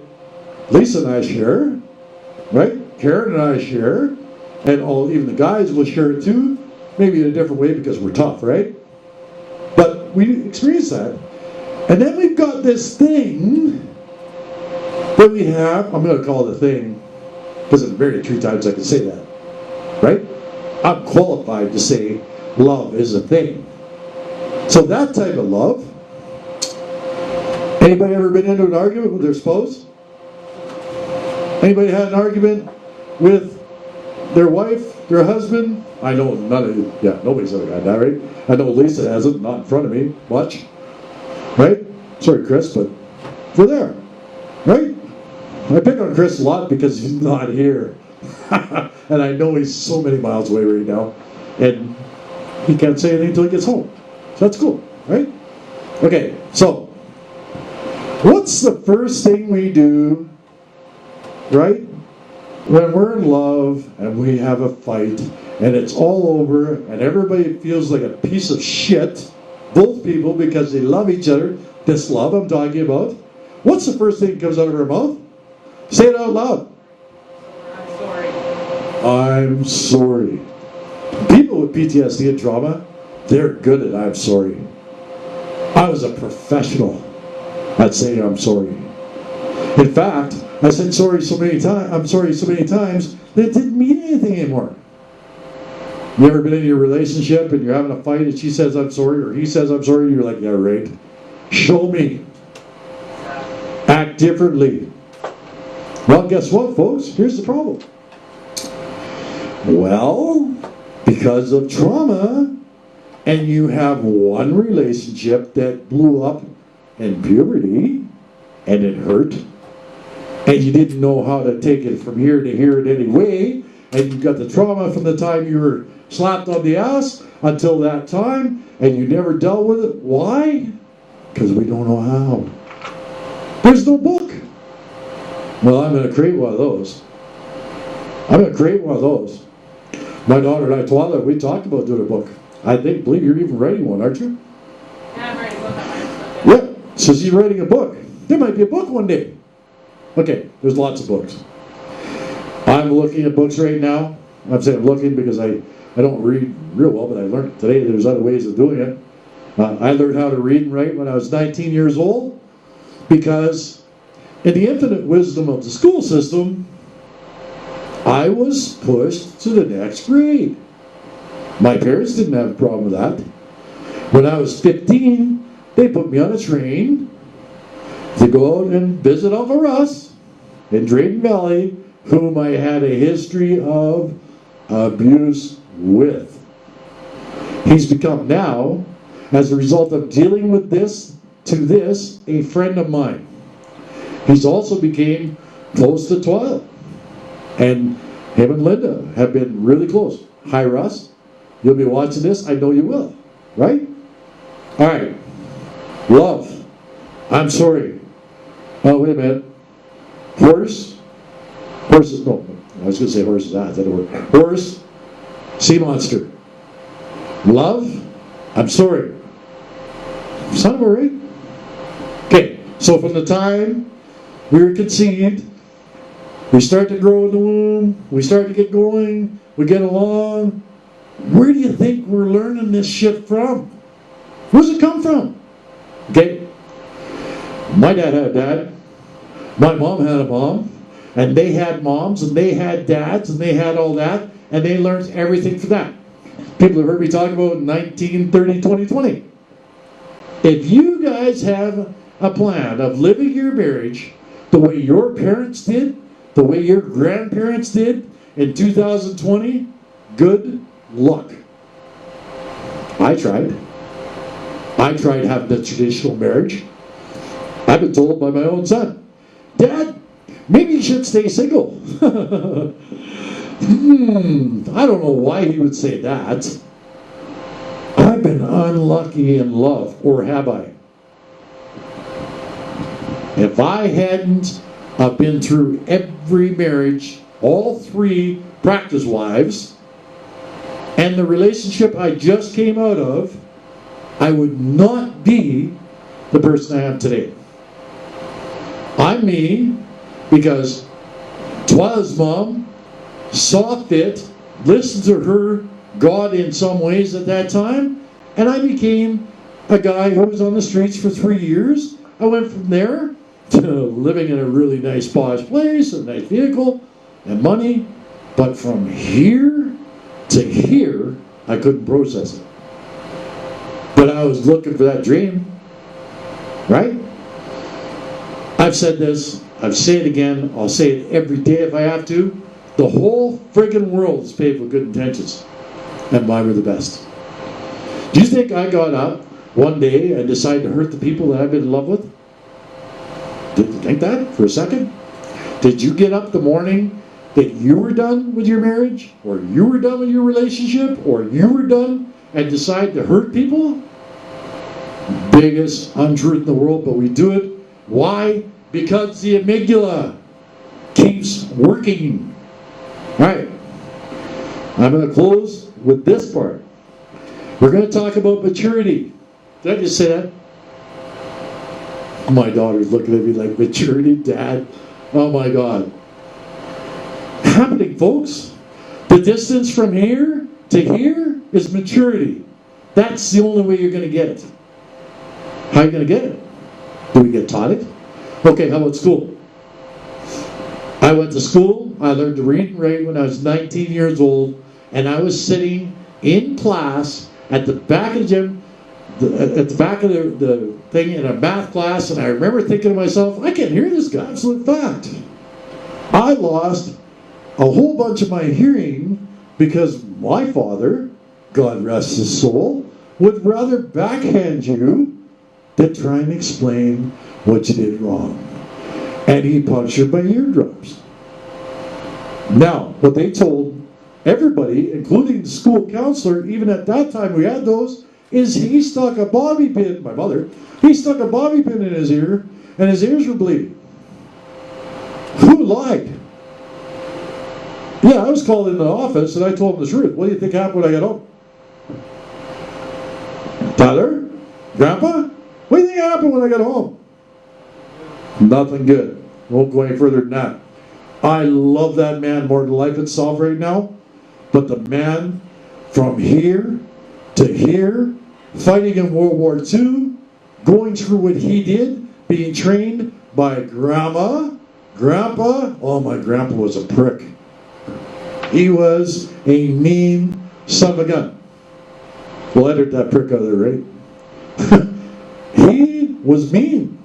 Lisa and I share, right? Karen and I share, and even the guys will share it too, maybe in a different way because we're tough, right? But we experience that. And then we've got this thing that we have, I'm going to call it a thing, because in very few times I can say that, right? I'm qualified to say love is a thing. So that type of love, anybody ever been into an argument with their spouse? Anybody had an argument with their wife, their husband? I know none of you. Yeah, nobody's ever had that, right? I know Lisa hasn't, not in front of me. Watch. Right? Sorry, Chris, but we're there. Right? I pick on Chris a lot because he's not here. And I know he's so many miles away right now. And he can't say anything until he gets home. So that's cool, right? Okay, so what's the first thing we do, right? When we're in love and we have a fight and it's all over and everybody feels like a piece of shit, both people, because they love each other, this love I'm talking about, what's the first thing that comes out of our mouth? Say it out loud. I'm sorry. I'm sorry. People with PTSD and trauma, they're good at I'm sorry. I was a professional at saying I'm sorry. In fact, I said sorry so many times, I'm sorry so many times, that it didn't mean anything anymore. You ever been in your relationship and you're having a fight and she says I'm sorry or he says I'm sorry, you're like, yeah, right. Show me. Act differently. Well, guess what, folks? Here's the problem. Well, because of trauma, and you have one relationship that blew up in puberty, and it hurt, and you didn't know how to take it from here to here in any way, and you got the trauma from the time you were slapped on the ass until that time, and you never dealt with it. Why? Because we don't know how. There's no book. Well, I'm going to create one of those. I'm going to create one of those. My daughter and I, Twyla, we talked about doing a book. I believe you're even writing one, aren't you? Yeah, I'm writing a book. Yeah, so she's writing a book. There might be a book one day. Okay, there's lots of books. I'm looking at books right now. I'm saying I'm looking because I don't read real well, but I learned today there's other ways of doing it. I learned how to read and write when I was 19 years old because in the infinite wisdom of the school system, I was pushed to the next grade. My parents didn't have a problem with that. When I was 15, they put me on a train to go out and visit Uncle Russ in Drayton Valley, whom I had a history of abuse with. He's become now, as a result of dealing with this, a friend of mine. He's also became close to Twyla. And him and Linda have been really close. Hi, Russ. You'll be watching this. I know you will. Right? All right. Love. I'm sorry. Oh, wait a minute. Horses. No, I was going to say horses. That's the word. Horse. Sea monster. Love. I'm sorry. Sound about right? Okay. So from the time we were conceived, we start to grow in the womb, we start to get going, we get along. Where do you think we're learning this shit from? Where's it come from? Okay? My dad had a dad, my mom had a mom, and they had moms, and they had dads, and they had all that, and they learned everything from that. People have heard me talk about 1930, 2020. If you guys have a plan of living your marriage the way your parents did, the way your grandparents did in 2020, good luck. I tried. I tried having the traditional marriage. I've been told by my own son, Dad, maybe you should stay single. I don't know why he would say that. I've been unlucky in love, or have I? If I hadn't been through every marriage, all three practice wives, and the relationship I just came out of, I would not be the person I am today. I'm me because Twyla's mom saw fit, listened to her God in some ways at that time, and I became a guy who was on the streets for 3 years. I went from there to living in a really nice posh place, a nice vehicle, and money. But from here to here, I couldn't process it. But I was looking for that dream, right? I've said this I've said it again, I'll say it every day if I have to. The whole friggin' world is paved with good intentions. And mine were the best. Do you think I got up one day and decided to hurt the people that I've been in love with? Did you think that for a second? Did you get up the morning that you were done with your marriage? Or you were done with your relationship? Or you were done and decide to hurt people? Biggest untruth in the world, but we do it. Why? Because the amygdala keeps working. Alright, I'm going to close with this part. We're going to talk about maturity. Did I just say that? My daughter's looking at me like, maturity, Dad? Oh my God. Happening, folks. The distance from here to here is maturity. That's the only way you're going to get it. How are you going to get it? Do we get taught it? Okay, how about school? I went to school. I learned to read and write when I was 19 years old, and I was sitting in class at the back of the gym, at the back of the thing in a math class, and I remember thinking to myself, I can't hear this guy. Absolute fact. I lost a whole bunch of my hearing because my father, God rest his soul, would rather backhand you than try and explain what you did wrong. And he punctured my eardrums. Now, what they told everybody, including the school counselor, even at that time we had those, is he stuck a bobby pin, my mother, he stuck a bobby pin in his ear, and his ears were bleeding. Who lied? Yeah, I was called in the office, and I told him the truth. What do you think happened when I got home? Tyler? Grandpa? What do you think happened when I got home? Nothing good. Won't go any further than that. I love that man more than life itself right now. But the man from here to here, fighting in World War II, going through what he did, being trained by Grandpa. Oh, my grandpa was a prick. He was a mean son of a gun. We'll edit that prick out of there, right? He was mean.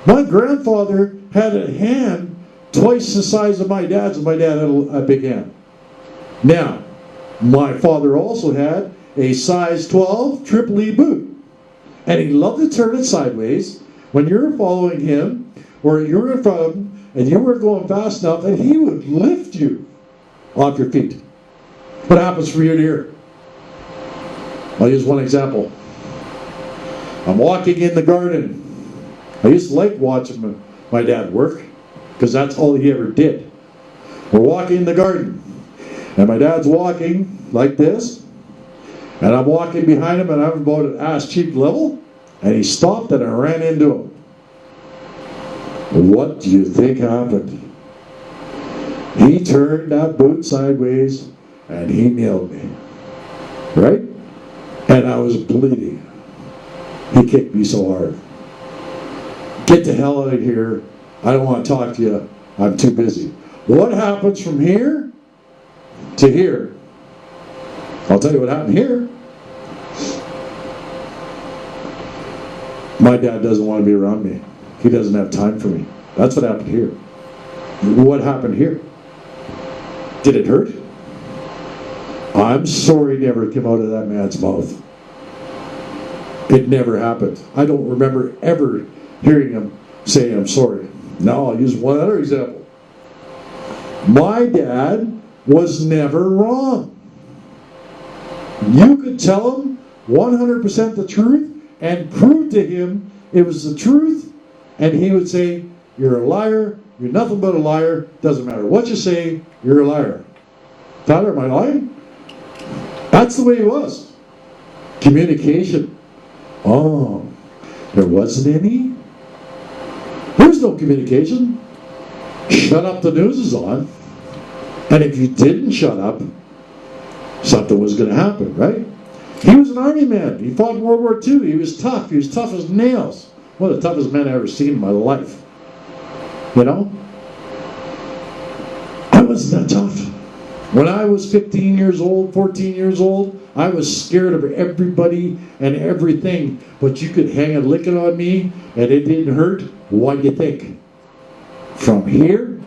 My grandfather had a hand twice the size of my dad's, and my dad had a big hand. Now, my father also had a size 12 Triple E boot. And he loved to turn it sideways when you were following him, or you were in front of him, and you weren't going fast enough, and he would lift you off your feet. What happens from here to here? I'll use one example. I'm walking in the garden. I used to like watching my dad work, because that's all he ever did. We're walking in the garden, and my dad's walking like this, and I'm walking behind him, and I'm about at ass cheek level, and he stopped, and I ran into him. What do you think happened? He turned that boot sideways, and he nailed me. Right? And I was bleeding. He kicked me so hard. Get the hell out of here. I don't want to talk to you. I'm too busy. What happens from here to here? I'll tell you what happened here. My dad doesn't want to be around me. He doesn't have time for me. That's what happened here. What happened here? Did it hurt? I'm sorry never came out of that man's mouth. It never happened. I don't remember ever hearing him say, I'm sorry. Now I'll use one other example. My dad was never wrong. You could tell him 100% the truth and prove to him it was the truth, and he would say, you're a liar, you're nothing but a liar, doesn't matter what you say, you're a liar. Tyler, am I lying? That's the way he was. Communication. Oh, there wasn't any? There was no communication. Shut up, the news is on. And if you didn't shut up, something was going to happen, right? He was an army man. He fought in World War II. He was tough. He was tough as nails. One of the toughest men I've ever seen in my life. You know? I wasn't that tough. When I was 15 years old, 14 years old, I was scared of everybody and everything. But you could hang a licking on me and it didn't hurt. What do you think? from here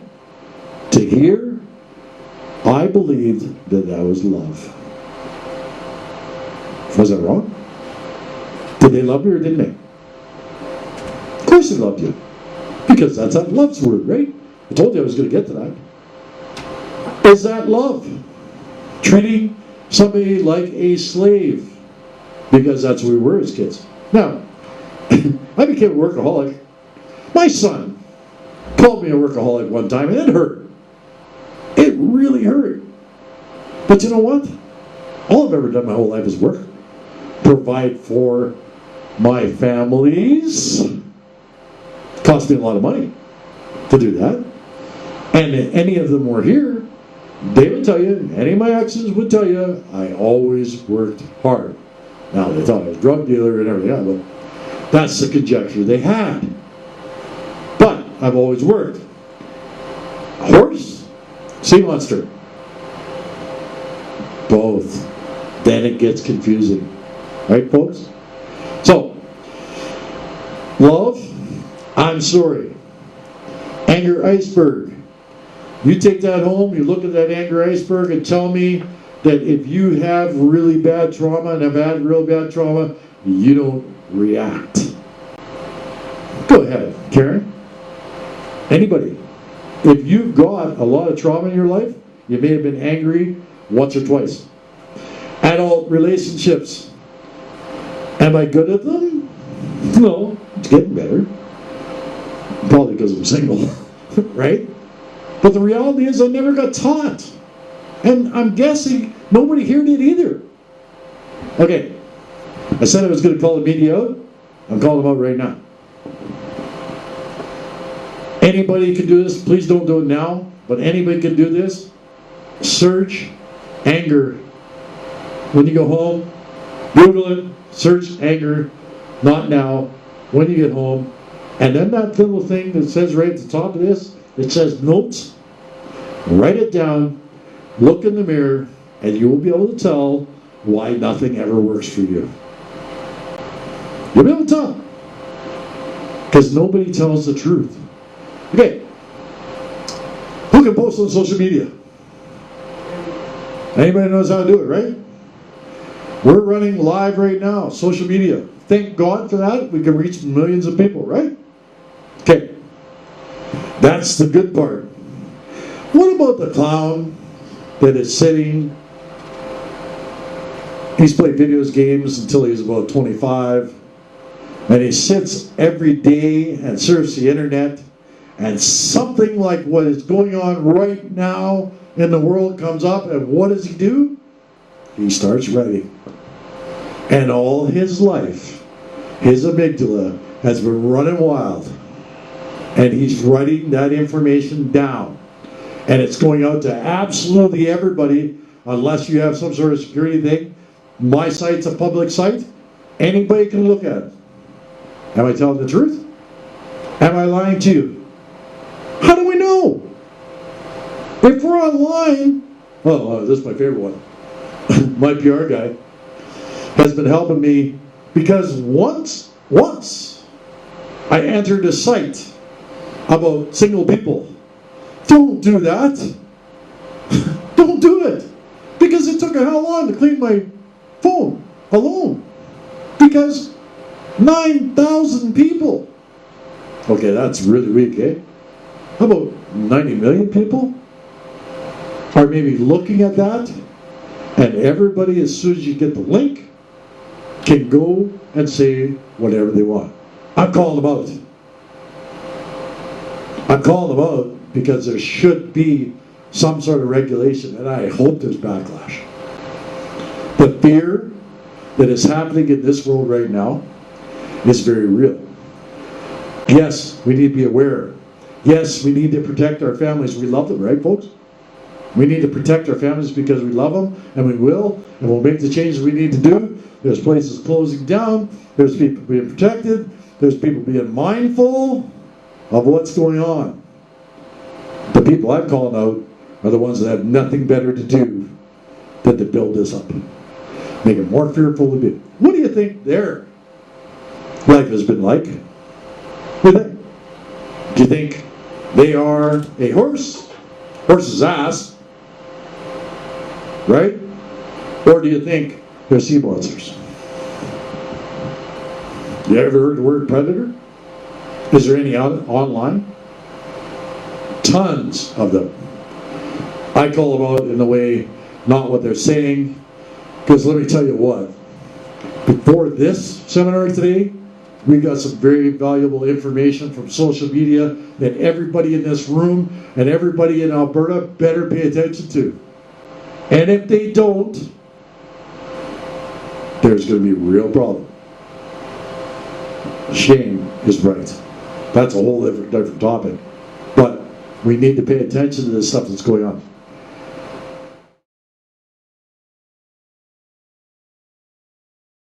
to here, I believed that that was love. Was I wrong? Did they love me or didn't they? Of course they loved you. Because that's that love's word, right? I told you I was going to get to that. Is that love? Treating somebody like a slave. Because that's what we were as kids. Now, I became a workaholic. My son called me a workaholic one time, and it hurt. It really hurt. But you know what? All I've ever done my whole life is work. Provide for my families. Cost me a lot of money to do that. And if any of them were here, they would tell you, any of my exes would tell you, I always worked hard. Now, they thought I was a drug dealer and everything else, but that's the conjecture they had. But I've always worked. Horse? Sea monster? Both. Then it gets confusing. Right, folks? So, love, I'm sorry. Anger iceberg. You take that home, you look at that anger iceberg and tell me that if you have really bad trauma and have had real bad trauma, you don't react. Go ahead, Karen. Anybody. If you've got a lot of trauma in your life, you may have been angry once or twice. Adult relationships. Am I good at them? No, it's getting better. Probably because I'm single, right? But the reality is I never got taught. And I'm guessing nobody here did either. Okay, I said I was going to call the media out. I'm calling them out right now. Anybody can do this. Please don't do it now. But anybody can do this. Search anger. When you go home, Google it. Search anger. Not now. When you get home. And then that little thing that says right at the top of this, it says notes. Write it down. Look in the mirror. And you will be able to tell why nothing ever works for you. You'll be able to tell. Because nobody tells the truth. Okay. Who can post on social media? Anybody knows how to do it, right? We're running live right now, social media. Thank God for that. We can reach millions of people, right? Okay. That's the good part. What about the clown that is sitting? He's played video games until he's about 25. And he sits every day and surfs the internet. And something like what is going on right now in the world comes up. And what does he do? He starts writing. And all his life, his amygdala has been running wild. And he's writing that information down. And it's going out to absolutely everybody, unless you have some sort of security thing. My site's a public site. Anybody can look at it. Am I telling the truth? Am I lying to you? How do we know? If we're online, this is my favorite one. My PR guy has been helping me because once I entered a site about single people. Don't do that. Don't do it. Because it took a hell long to clean my phone alone. Because 9,000 people. Okay, that's really weak, eh? How about 90 million people are maybe looking at that, and everybody, as soon as you get the link, can go and say whatever they want. I'm calling them out. I'm calling them out because there should be some sort of regulation, and I hope there's backlash. The fear that is happening in this world right now is very real. Yes, we need to be aware. Yes, we need to protect our families. We love them, right, folks? We need to protect our families because we love them, and we will, and we'll make the changes we need to do. There's places closing down. There's people being protected. There's people being mindful of what's going on. The people I'm calling out are the ones that have nothing better to do than to build this up. Make it more fearful to be. What do you think their life has been like? What do you think? Do you think They are a horse's ass, right? Or do you think they're sea monsters? You ever heard the word predator? Is there any out online? Tons of them. I call them out in the way, not what they're saying, because let me tell you what, before this seminar today, we got some very valuable information from social media that everybody in this room and everybody in Alberta better pay attention to. And if they don't, there's going to be a real problem. Shane is right. That's a whole different topic. But we need to pay attention to this stuff that's going on.